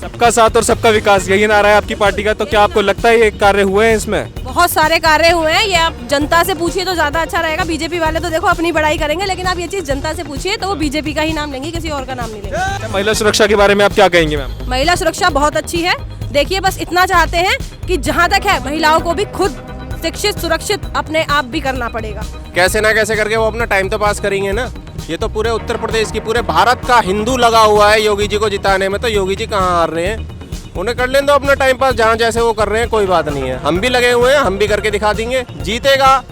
सबका साथ और सबका विकास, यही नारा है आपकी पार्टी का। तो क्या आपको लगता है ये कार्य हुए हैं इसमें? बहुत सारे कार्य हुए हैं। ये आप जनता से पूछिए तो ज्यादा अच्छा रहेगा। बीजेपी वाले तो देखो अपनी बड़ाई करेंगे, लेकिन आप ये चीज जनता से पूछिए तो वो बीजेपी का ही नाम लेंगे, किसी और का नाम नहीं लेंगे। महिला सुरक्षा के बारे में आप क्या कहेंगे मैम? महिला सुरक्षा बहुत अच्छी है। देखिए, बस इतना चाहते हैं कि जहाँ तक है महिलाओं को भी खुद शिक्षित सुरक्षित अपने आप भी करना पड़ेगा। कैसे ना कैसे करके वो अपना टाइम तो पास करेंगे ना। ये तो पूरे उत्तर प्रदेश की, पूरे भारत का हिंदू लगा हुआ है योगी जी को जिताने में। तो योगी जी कहाँ हार रहे हैं? उन्हें कर लें तो अपना टाइम पास जहाँ जैसे वो कर रहे हैं, कोई बात नहीं है। हम भी लगे हुए हैं, हम भी करके दिखा देंगे। जीतेगा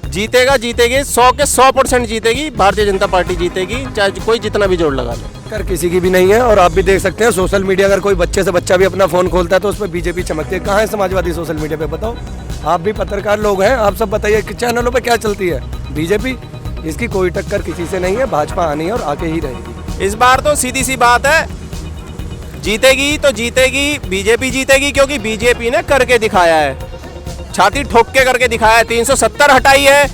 जीतेगा जीतेगी, 100 के 100% जीतेगी भारतीय जनता पार्टी जीतेगी, चाहे कोई जितना भी जोर लगा ले। कर किसी की भी नहीं है। और आप भी देख सकते हैं सोशल मीडिया, अगर कोई बच्चे से बच्चा भी अपना फोन खोलता है तो उस पर बीजेपी चमकती है। कहाँ है समाजवादी सोशल मीडिया पे? बताओ, आप भी पत्रकार लोग हैं, आप सब बताइए कि चैनलों पे क्या चलती है? बीजेपी। इसकी कोई टक्कर किसी से नहीं है। भाजपा आनी है और आके ही रहेगी। इस बार तो सीधी सी बात है, जीतेगी तो जीतेगी, बीजेपी जीतेगी, क्योंकि बीजेपी ने करके दिखाया है, छाती ठोक के करके दिखाया है। 370 हटाई है,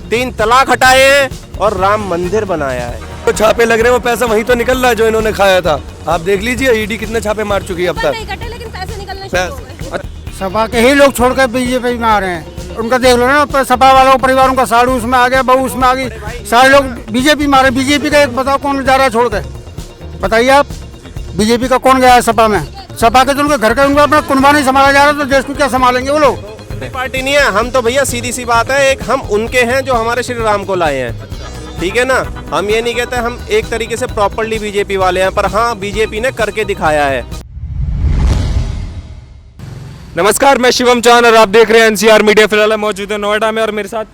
3 तलाक हटाए हैं और राम मंदिर बनाया है। तो छापे लग रहे हैं, वो पैसा वहीं तो निकल रहा है जो इन्होंने खाया था। आप देख लीजिए ईडी कितने छापे मार चुकी है अब तक। नहीं कटे, लेकिन पैसे निकलने शुरू हो गए। सपा के ही लोग छोड़कर बीजेपी में आ रहे हैं। उनका देख लो ना, सपा वालों का परिवार, उनका साड़ू उसमें आ गया, बहू उसमें आ गई, सारे लोग बीजेपी में आ रहे हैं। बीजेपी का एक बताओ कौन जा रहा है छोड़ के? बताइए आप, बीजेपी का कौन गया है सपा में? सपा के तो उनके घर का उनका अपना कुनबा नहीं संभाला जा रहा, तो देश को क्या संभालेंगे वो लोग? पार्टी नहीं है हम तो भैया, सीधी सी बात है। एक हम उनके हैं जो हमारे श्री राम को लाए हैं, ठीक है ना। हम ये नहीं कहते हम एक तरीके से प्रॉपर्ली बीजेपी वाले हैं, पर हाँ बीजेपी ने करके दिखाया है। नमस्कार, मैं शिवम चौहान और आप देख रहे हैं एनसीआर मीडिया। फिलहाल हम मौजूद है नोएडा में और मेरे साथ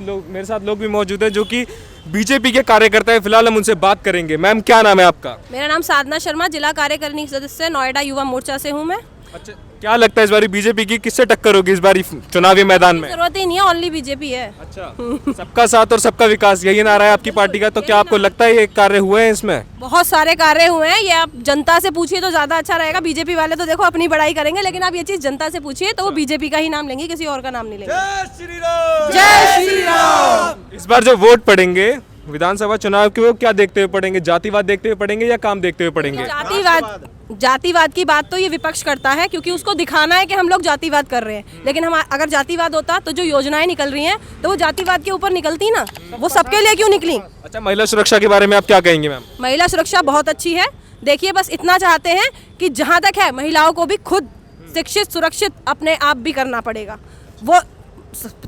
लोग भी मौजूद हैं जो कि बीजेपी के कार्यकर्ता है। फिलहाल हम उनसे बात करेंगे। मैम, क्या नाम है आपका? मेरा नाम साधना शर्मा, जिला कार्यकारिणी सदस्य नोएडा युवा मोर्चा से हूँ मैं। अच्छा, क्या लगता है इस बारी बीजेपी की किससे टक्कर होगी इस बारी चुनावी मैदान में? जरूरत ही नहीं है, ओनली बीजेपी है। अच्छा, सबका साथ और सबका विकास, यही नारा है आपकी पार्टी का। तो क्या आपको लगता है ये कार्य हुए हैं इसमें? बहुत सारे कार्य हुए हैं। ये आप जनता से पूछिए तो ज्यादा अच्छा रहेगा। बीजेपी वाले तो देखो अपनी बड़ाई करेंगे, लेकिन आप ये चीज जनता से पूछिए तो वो बीजेपी का ही नाम लेंगे, किसी और का नाम नहीं लेंगे। जय श्री राम। इस बार जो वोट पड़ेंगे विधानसभा चुनाव के, वो क्या देखते हुए पड़ेंगे? जातिवाद देखते हुए पड़ेंगे या काम देखते हुए पड़ेंगे? जातिवाद की बात तो ये विपक्ष करता है, क्योंकि उसको दिखाना है कि हम लोग जातिवाद कर रहे हैं। लेकिन हम अगर जातिवाद होता तो जो योजनाएं निकल रही हैं तो वो जातिवाद के ऊपर निकलती ना, वो सबके लिए क्यों निकली? अच्छा, महिला सुरक्षा के बारे में आप क्या कहेंगे मैम? महिला सुरक्षा बहुत अच्छी है। देखिए, बस इतना चाहते हैं कि जहाँ तक है महिलाओं को भी खुद शिक्षित सुरक्षित अपने आप भी करना पड़ेगा। वो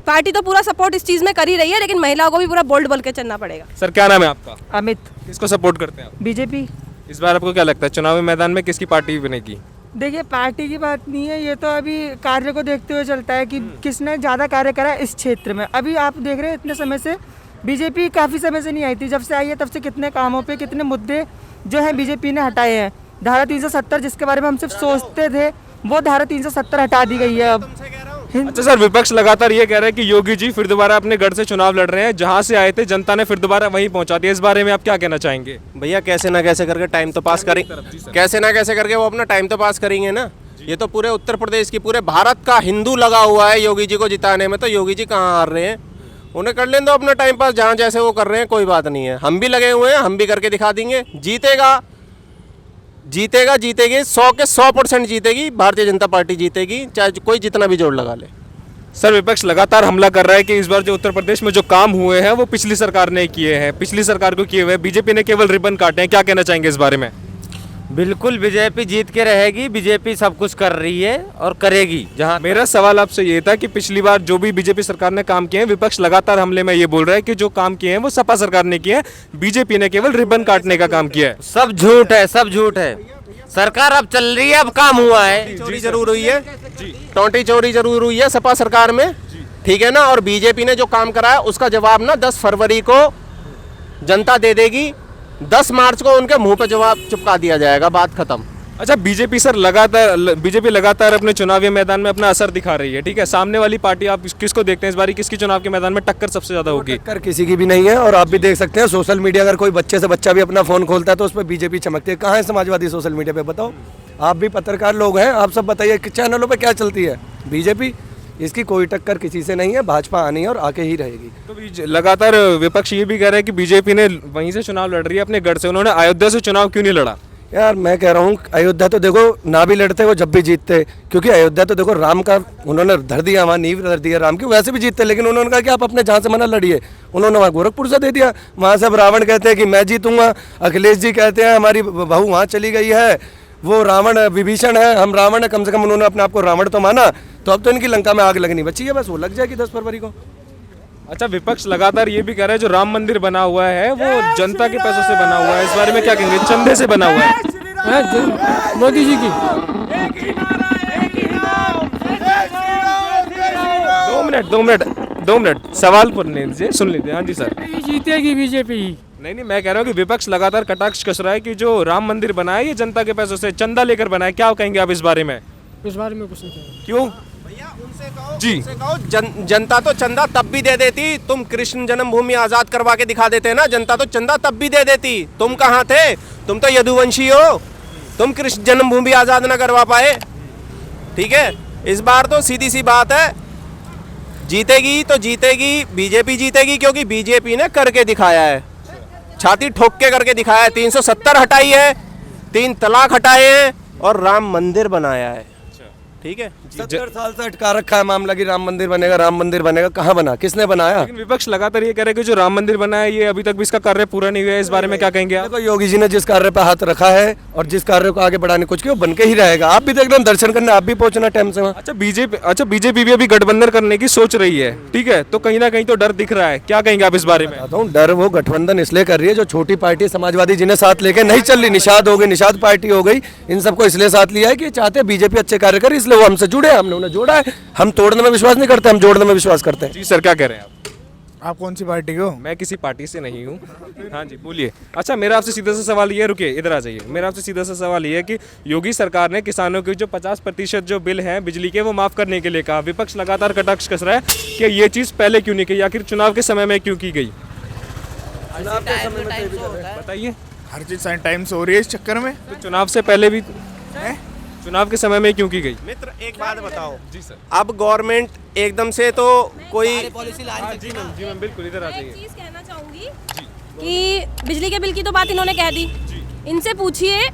पार्टी तो पूरा सपोर्ट इस चीज में कर ही रही है, लेकिन महिलाओं को भी पूरा बोल्ड बन के चलना पड़ेगा। सर, क्या नाम है आपका? अमित। किसको सपोर्ट करते हैं आप? बीजेपी। इस बार आपको क्या लगता है चुनावी मैदान में किसकी पार्टी बनेगी? देखिए, पार्टी की बात नहीं है, ये तो अभी कार्य को देखते हुए चलता है कि किसने ज़्यादा कार्य करा है इस क्षेत्र में। अभी आप देख रहे हैं इतने समय से बीजेपी काफ़ी समय से नहीं आई थी, जब से आई है तब से कितने कामों पे कितने मुद्दे जो हैं बीजेपी ने हटाए हैं। धारा 370 जिसके बारे में हम सिर्फ सोचते थे, वो धारा 370 हटा दी गई है अब। अच्छा सर, विपक्ष लगातार ये कह रहा है कि योगी जी फिर दोबारा अपने गढ़ से चुनाव लड़ रहे हैं, जहां से आए थे जनता ने फिर दोबारा वहीं पहुंचा दिया। इस बारे में आप क्या कहना चाहेंगे? भैया कैसे ना कैसे करके टाइम तो पास करेंगे, कैसे ना कैसे करके वो अपना टाइम तो पास करेंगे ना। ये तो पूरे उत्तर प्रदेश की, पूरे भारत का हिंदू लगा हुआ है योगी जी को जिताने में। तो योगी जी कहाँ हार रहे हैं? उन्हें कर लें तो अपना टाइम पास जहाँ जैसे वो कर रहे हैं, कोई बात नहीं है। हम भी लगे हुए हैं, हम भी करके दिखा देंगे। जीतेगा जीतेगी, 100 के 100% जीतेगी भारतीय जनता पार्टी जीतेगी, चाहे कोई जितना भी जोर लगा ले। सर, विपक्ष लगातार हमला कर रहा है कि इस बार जो उत्तर प्रदेश में जो काम हुए हैं वो पिछली सरकार ने किए हैं, पिछली सरकार को किए हुए हैं, बीजेपी ने केवल रिबन काटे हैं। क्या कहना चाहेंगे इस बारे में? बिल्कुल, बीजेपी जीत के रहेगी। बीजेपी सब कुछ कर रही है और करेगी। जहां मेरा सवाल आपसे ये था कि पिछली बार जो भी बीजेपी सरकार ने काम किए हैं, विपक्ष लगातार हमले में ये बोल रहा है कि जो काम किए हैं वो सपा सरकार ने किए हैं, बीजेपी ने केवल रिबन काटने का काम किया है। सब झूठ है, सब झूठ है। सरकार अब चल रही है, अब काम हुआ है। चोरी जरूर हुई है, टोंटी चोरी जरूर हुई है सपा सरकार में, ठीक है ना। और बीजेपी ने जो काम करा है उसका जवाब ना 10 फरवरी को जनता दे देगी। 10 मार्च को उनके मुंह पे जवाब चिपका दिया जाएगा, बात खत्म। अच्छा, बीजेपी लगातार अपने चुनावी मैदान में अपना असर दिखा रही है, ठीक है। सामने वाली पार्टी आप किसको देखते हैं इस बारी? किसकी चुनाव के मैदान में टक्कर सबसे ज्यादा होगी? टक्कर किसी की भी नहीं है। और आप भी देख सकते हैं सोशल मीडिया, अगर कोई बच्चे से बच्चा भी अपना फोन खोलता है तो उस पर बीजेपी चमकती है। कहाँ है समाजवादी सोशल मीडिया पे? बताओ, आप भी पत्रकार लोग हैं, आप सब बताइए कि चैनलों पे क्या चलती है? बीजेपी। इसकी कोई टक्कर किसी से नहीं है। भाजपा आनी है और आके ही रहेगी। तो लगातार विपक्ष ये भी कह रहा है कि बीजेपी ने वहीं से चुनाव लड़ रही है अपने गढ़ से, उन्होंने अयोध्या से चुनाव क्यों नहीं लड़ा? यार मैं कह रहा हूँ अयोध्या तो देखो ना भी लड़ते वो जब भी जीतते, क्योंकि अयोध्या तो देखो राम का उन्होंने धर दिया, वहाँ नींव धर दिया राम की, वैसे भी जीतते। लेकिन उन्होंने कहा कि आप अपने जहाँ से मना लड़िए, उन्होंने वहाँ गोरखपुर से दे दिया। वहाँ से अब रावण कहते हैं कि मैं जीतूंगा, अखिलेश जी कहते हैं हमारी बहू वहाँ चली गई है, वो रावण विभीषण है, हम रावण है। कम से कम उन्होंने अपने आप को रावण तो माना, तो अब तो इनकी लंका में आग लगनी बची है, बस वो लग जाएगी 10 फरवरी को। अच्छा, विपक्ष लगातार ये भी कह रहा है जो राम मंदिर बना हुआ है वो जनता के पैसों से बना हुआ है, इस बारे में क्या कहेंगे? चंदे से बना हुआ है मोदी जी की। 2 मिनट सवाल पूछने दीजिए, सुन लीजिए। हाँ जी सर। जीतेगी बीजेपी ही। नहीं, मैं कह रहा हूँ कि विपक्ष लगातार कटाक्ष कस रहा है कि जो राम मंदिर बना है ये जनता के पैसों से चंदा लेकर बना है, क्या कहेंगे आप इस बारे में? इस बारे में कुछ नहीं कहेंगे। क्यों जी? उनसे कहो जनता तो चंदा तब भी दे देती, तुम कृष्ण जन्मभूमि आजाद करवा के दिखा देते ना, जनता तो चंदा तब भी दे देती। तुम कहाँ थे? तुम तो यदुवंशी हो, तुम कृष्ण जन्मभूमि आजाद ना करवा पाए। ठीक है, इस बार तो सीधी सी बात है, जीतेगी तो जीतेगी बीजेपी जीतेगी, क्योंकि बीजेपी ने करके दिखाया है, छाती ठोक के करके दिखाया है। 370 हटाई है, 3 तलाक हटाए हैं और राम मंदिर बनाया है। ठीक है, 70 साल से अटका रखा है मामला कि राम मंदिर बनेगा, राम मंदिर बनेगा। कहाँ बना, किसने बनाया? लेकिन विपक्ष लगातार ये कह रहे हैं कि जो राम मंदिर बना है ये अभी तक भी इसका कार्य पूरा नहीं हुआ है, इस बारे में क्या कहेंगे आप? देखो योगी जी ने जिस कार्य पे हाथ रखा है और जिस कार्य को आगे बढ़ाने कुछ किया वो बन के ही रहेगा। आप भी देख रहे दर्शन करने, आप भी पहुंचना टाइम से वहाँ। अच्छा, बीजेपी भी अभी गठबंधन करने की सोच रही है, ठीक है, तो कहीं ना कहीं तो डर दिख रहा है, क्या कहेंगे आप इस बारे में? बताता हूँ, डर वो गठबंधन इसलिए कर रही है जो छोटी पार्टी समाजवादी जिन्हें साथ लेके नहीं चल रही, निषाद हो गई, निषाद पार्टी हो गई, इन सबको इसलिए साथ लिया है कि चाहते बीजेपी अच्छे कार्य करे, इसलिए वो हमसे जुड़े, हमने उन्हें जोड़ा है। हम तोड़ने में विश्वास नहीं करते, हम जोड़ने में विश्वास करते हैं। जी सर, क्या कह रहे हैं आप? आप कौन सी पार्टी के हो? मैं किसी पार्टी से नहीं हूँ। हाँ जी, बोलिए। अच्छा, मेरा आपसे सीधा सा सवाल ये, रुकिए इधर आ जाइए, मेरा आपसे सीधा सा सवाल ये है कि योगी सरकार ने किसानों के जो 50% जो बिल हैं बिजली के वो माफ़ करने के लिए कहा, विपक्ष लगातार कटाक्ष कस रहा है कि ये चीज़ पहले क्यों नहीं की, आखिर चुनाव के समय में क्यों की गई? बताइए। हर चीज साइन टाइम से हो रही है इस चक्कर में। तो चुनाव से पहले भी, चुनाव के समय में क्यों की गई? मित्र एक बात बताओ, जी सर। अब गवर्नमेंट एकदम से तो कोई जी मैम, बिल्कुल इधर आ एक जाइए। चीज कहना चाहूंगी कि बिजली के बिल की तो बात इन्होंने कह दी, इनसे पूछिए,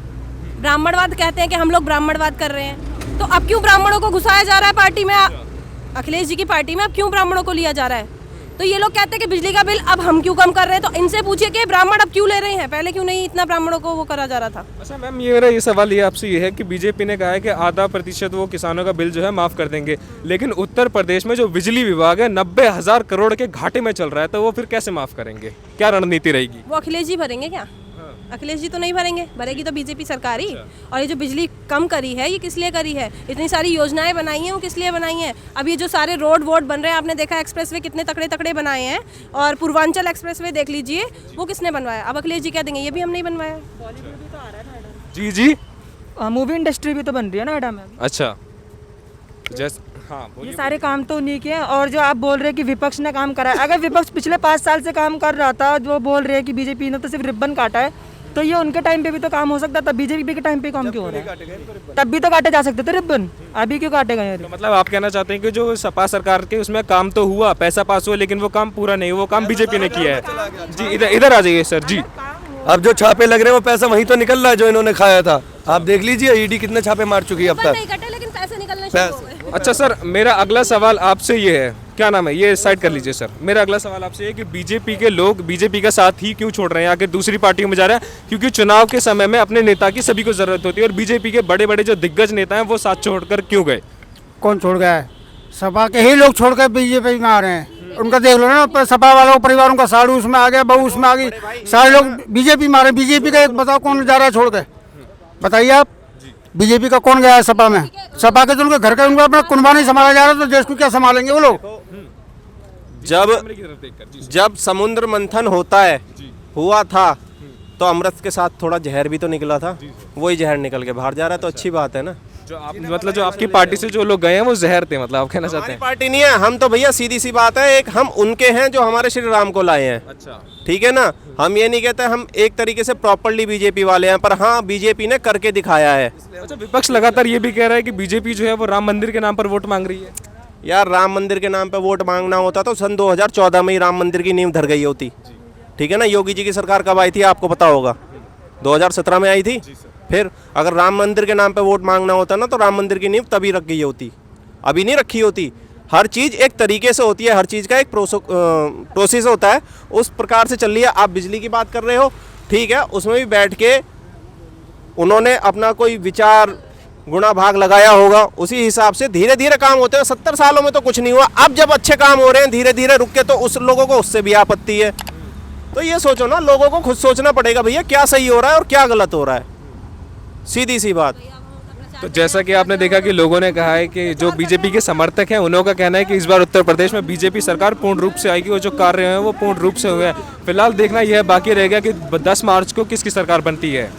ब्राह्मणवाद कहते हैं कि हम लोग ब्राह्मणवाद कर रहे हैं, तो अब क्यों ब्राह्मणों को घुसाया जा रहा है पार्टी में? अखिलेश जी की पार्टी में अब क्यों ब्राह्मणों को लिया जा रहा है? तो ये लोग कहते हैं कि बिजली का बिल अब हम क्यों कम कर रहे हैं, तो इनसे पूछिए कि ब्राह्मण अब क्यों ले रहे हैं, पहले क्यों नहीं इतना ब्राह्मणों को वो करा जा रहा था? अच्छा मैम, ये मेरा ये सवाल ये आपसे ये है कि बीजेपी ने कहा है कि आधा प्रतिशत वो किसानों का बिल जो है माफ़ कर देंगे, लेकिन उत्तर प्रदेश में जो बिजली विभाग है 90,000 करोड़ के घाटे में चल रहा है, तो वो फिर कैसे माफ़ करेंगे? क्या रणनीति रहेगी? वो अखिलेश जी भरेंगे क्या? अखिलेश जी तो नहीं भरेंगे, भरेगी तो बीजेपी सरकार ही। और ये जो बिजली कम करी है ये किस लिए करी है? इतनी सारी योजनाएं बनाई हैं वो किस लिए बनाई हैं? अब ये जो सारे रोड वोड बन रहे हैं, आपने देखा एक्सप्रेसवे कितने तकड़े तकड़े बनाए हैं, और पूर्वांचल एक्सप्रेसवे देख लीजिए, वो किसने बनवाया? अब अखिलेश जी कह देंगे ये भी हम नहीं बनवाया। जी जी, मूवी इंडस्ट्री भी तो बन रही है ना मैडम। अच्छा जैसे हाँ ये बोलिए। सारे काम तो उन्हीं के हैं, और जो आप बोल रहे हैं कि विपक्ष ने काम करा है, अगर विपक्ष पिछले 5 साल से काम कर रहा था, जो बोल रहे हैं कि बीजेपी ने तो सिर्फ रिबन काटा है, तो ये उनके टाइम पे भी तो काम हो सकता था, बीजेपी के टाइम पे काम क्यों हो रहा है? तब भी तो काटे जा सकते थे रिबन, अभी क्यों काटे गए? तो मतलब आप कहना चाहते हैं कि जो सपा सरकार के उसमें काम तो हुआ, पैसा पास हुआ, लेकिन वो काम पूरा नहीं, वो काम बीजेपी ने किया है। जी इधर इधर आ जाइए सर जी। अब जो छापे लग रहे हैं वो पैसा वहीं तो निकल रहा है जो इन्होंने खाया था। आप देख लीजिए ईडी कितने छापे मार चुकी है अब रिबन तक। नहीं कटे लेकिन पैसे निकलने शुरू हो गए। अच्छा सर, मेरा अगला सवाल आपसे ये है, क्या नाम है, ये साइड कर लीजिए सर। मेरा अगला सवाल आपसे ये है कि बीजेपी के लोग बीजेपी का साथ ही क्यों छोड़ रहे हैं, आखिर दूसरी पार्टियों में जा रहे हैं? क्योंकि चुनाव के समय में अपने नेता की सभी को जरूरत होती है, और बीजेपी के बड़े बड़े जो दिग्गज नेता हैं वो साथ छोड़कर क्यों गए? कौन छोड़ गया है? सपा के ही लोग छोड़ कर बीजेपी में आ रहे हैं। उनका देख लो ना, सपा वालों परिवारों का साड़ू उसमें आ गया, बहू उसमें आ गई, सारे लोग बीजेपी में आ रहे हैं। बीजेपी का एक बताओ कौन जा रहा है छोड़ के? बताइए आप, बीजेपी का कौन गया है सपा में? सपा के तो उनके घर का उनका अपना कुनबा नहीं संभाला जा रहा, तो देश को क्या संभालेंगे वो लोग? जब समुद्र मंथन होता है, हुआ था, तो अमृत के साथ थोड़ा जहर भी तो निकला था, वही जहर निकल के बाहर जा रहा है, तो अच्छी बात है ना। जो आप मतलब जो आपकी पार्टी से जो लोग गए हैं वो जहर थे, मतलब आप कहना चाहते हमारी हैं? पार्टी नहीं है, हम तो भैया सीधी सी बात है, एक हम उनके हैं जो हमारे श्री राम को लाए हैं। अच्छा ठीक है ना, हम ये नहीं कहते हम एक तरीके से प्रॉपर्ली बीजेपी वाले हैं, पर हाँ बीजेपी ने करके दिखाया है। अच्छा, विपक्ष लगातार ये भी कह रहा है कि बीजेपी जो है वो राम मंदिर के नाम पर वोट मांग रही है। यार राम मंदिर के नाम पे वोट मांगना होता तो सन 2014 में ही राम मंदिर की नींव धर गई होती। ठीक है ना, योगी जी की सरकार कब आई थी आपको पता होगा? 2017 में आई थी। फिर अगर राम मंदिर के नाम पे वोट मांगना होता ना तो राम मंदिर की नींव तभी रख गई होती, अभी नहीं रखी होती। हर चीज़ एक तरीके से होती है, हर चीज़ का एक प्रोसेस होता है, उस प्रकार से चल रही है। आप बिजली की बात कर रहे हो, ठीक है, उसमें भी बैठ के उन्होंने अपना कोई विचार गुणा भाग लगाया होगा, उसी हिसाब से धीरे धीरे काम होते हैं। 70 सालों में तो कुछ नहीं हुआ, अब जब अच्छे काम हो रहे हैं धीरे धीरे रुक के, तो उस लोगों को उससे भी आपत्ति है। तो ये सोचो ना, लोगों को खुद सोचना पड़ेगा भैया क्या सही हो रहा है और क्या गलत हो रहा है, सीधी सी बात। तो जैसा कि आपने देखा कि लोगों ने कहा है कि जो बीजेपी के समर्थक हैं उन्हों का कहना है कि इस बार उत्तर प्रदेश में बीजेपी सरकार पूर्ण रूप से आएगी, वो जो कार्य हैं वो पूर्ण रूप से हुए हैं। फिलहाल देखना यह बाकी रहेगा कि 10 मार्च को किसकी सरकार बनती है।